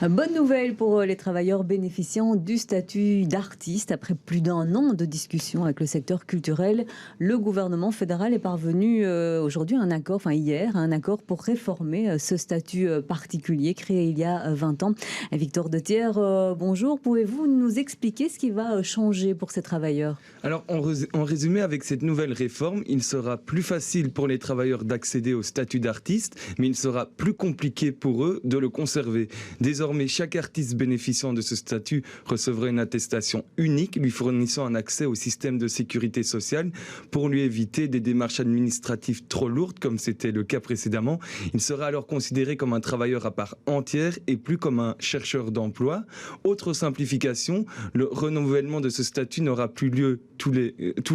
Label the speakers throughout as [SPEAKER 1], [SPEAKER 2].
[SPEAKER 1] Bonne nouvelle pour les travailleurs bénéficiant du statut d'artiste. Après plus d'un an de discussion avec le secteur culturel, le gouvernement fédéral est parvenu aujourd'hui à un accord, hier, à un accord pour réformer ce statut particulier créé il y a 20 ans. Victor Dethier, bonjour. Pouvez-vous nous expliquer ce qui va changer pour ces travailleurs?
[SPEAKER 2] Alors, en résumé, avec cette nouvelle réforme, il sera plus facile pour les travailleurs d'accéder au statut d'artiste, mais il sera plus compliqué pour eux de le conserver. Désormais, chaque artiste bénéficiant de ce statut recevra une attestation unique lui fournissant un accès au système de sécurité sociale pour lui éviter des démarches administratives trop lourdes, comme c'était le cas précédemment. Il sera alors considéré comme un travailleur à part entière et plus comme un chercheur d'emploi. Autre simplification, le renouvellement de ce statut n'aura plus lieu tous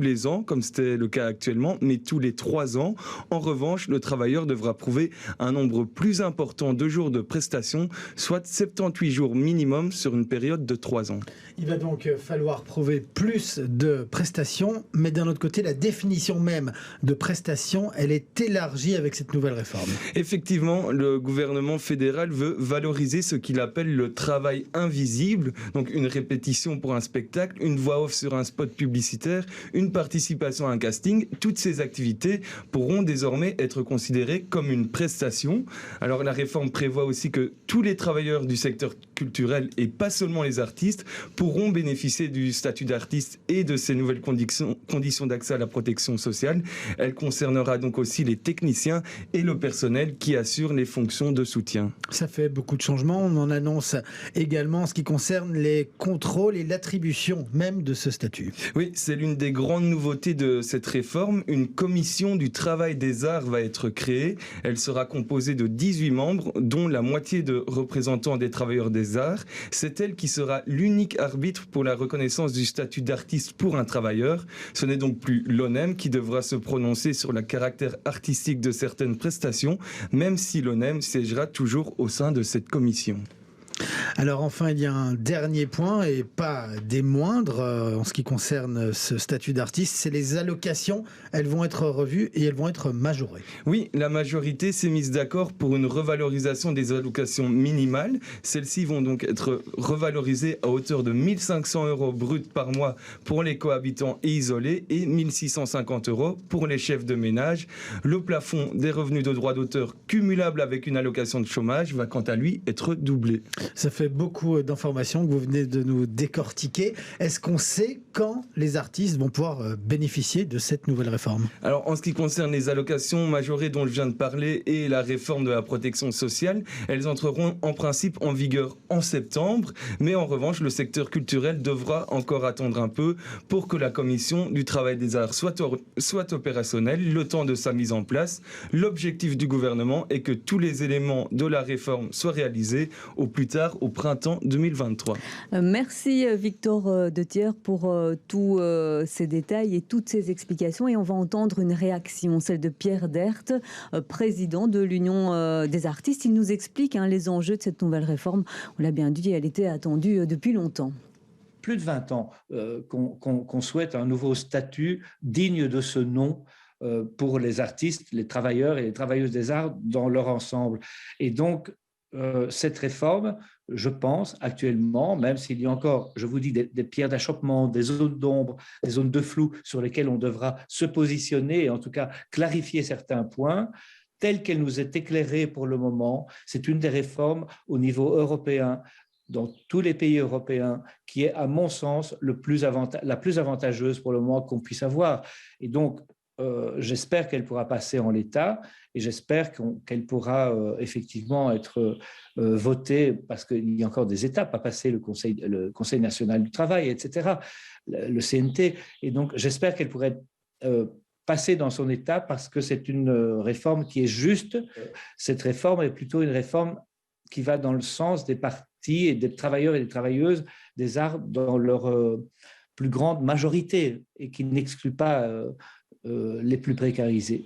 [SPEAKER 2] les ans, comme c'était le cas actuellement, mais tous les 3 ans. En revanche, le travailleur devra prouver un nombre plus important de jours de prestations, soit 78 jours minimum sur une période de 3 ans.
[SPEAKER 3] Il va donc falloir prouver plus de prestations, mais d'un autre côté, la définition même de prestations, elle est élargie avec cette nouvelle réforme.
[SPEAKER 2] Effectivement, le gouvernement fédéral veut valoriser ce qu'il appelle le travail invisible, donc une répétition pour un spectacle, une voix off sur un spot publicitaire, une participation à un casting. Toutes ces activités pourront désormais être considérées comme une prestation. Alors la réforme prévoit aussi que tous les travailleurs du secteur culturel, et pas seulement les artistes, pourront bénéficier du statut d'artiste et de ces nouvelles conditions d'accès à la protection sociale. Elle concernera donc aussi les techniciens et le personnel qui assure les fonctions de soutien.
[SPEAKER 3] Ça fait beaucoup de changements. On en annonce également en ce qui concerne les contrôles et l'attribution même de ce statut.
[SPEAKER 2] Oui, c'est l'une des grandes nouveautés de cette réforme. Une commission du travail des arts va être créée. Elle sera composée de 18 membres, dont la moitié de représentants des travailleurs des arts. C'est elle qui sera l'unique arbitre pour la reconnaissance du statut d'artiste pour un travailleur. Ce n'est donc plus l'ONEM qui devra se prononcer sur le caractère artistique de certaines prestations, même si l'ONEM siégera toujours au sein de cette commission.
[SPEAKER 3] Alors enfin, il y a un dernier point, et pas des moindres, en ce qui concerne ce statut d'artiste, c'est les allocations. Elles vont être revues et elles vont être majorées.
[SPEAKER 2] Oui, la majorité s'est mise d'accord pour une revalorisation des allocations minimales. Celles-ci vont donc être revalorisées à hauteur de 1 500 € bruts par mois pour les cohabitants et isolés et 1 650 € pour les chefs de ménage. Le plafond des revenus de droit d'auteur cumulable avec une allocation de chômage va quant à lui être doublé.
[SPEAKER 3] Ça fait beaucoup d'informations que vous venez de nous décortiquer. Est-ce qu'on sait quand les artistes vont pouvoir bénéficier de cette nouvelle réforme?
[SPEAKER 2] Alors, en ce qui concerne les allocations majorées dont je viens de parler et la réforme de la protection sociale, elles entreront en principe en vigueur en septembre. Mais en revanche, le secteur culturel devra encore attendre un peu pour que la commission du travail des arts soit opérationnelle, le temps de sa mise en place. L'objectif du gouvernement est que tous les éléments de la réforme soient réalisés au plus tard au printemps 2023.
[SPEAKER 1] Merci Victor Dethier pour tous ces détails et toutes ces explications. Et on va entendre une réaction, celle de Pierre Dert, président de l'Union des artistes. Il nous explique les enjeux de cette nouvelle réforme. On l'a bien dit, elle était attendue depuis longtemps.
[SPEAKER 4] Plus de 20 ans qu'on souhaite un nouveau statut digne de ce nom pour les artistes, les travailleurs et les travailleuses des arts dans leur ensemble. Et donc, cette réforme, je pense, actuellement, même s'il y a encore, je vous dis, des pierres d'achoppement, des zones d'ombre, des zones de flou sur lesquelles on devra se positionner et en tout cas clarifier certains points, telle qu'elle nous est éclairée pour le moment, c'est une des réformes au niveau européen, dans tous les pays européens, qui est, à mon sens, la plus avantageuse pour le moment qu'on puisse avoir. Et donc, j'espère qu'elle pourra passer en l'état et j'espère qu'elle pourra effectivement être votée, parce qu'il y a encore des étapes à passer, le Conseil national du travail, etc., le CNT. Et donc, j'espère qu'elle pourrait passer dans son état parce que c'est une réforme qui est juste. Cette réforme est plutôt une réforme qui va dans le sens des partis et des travailleurs et des travailleuses des arts dans leur plus grande majorité et qui n'exclut pas les plus précarisés.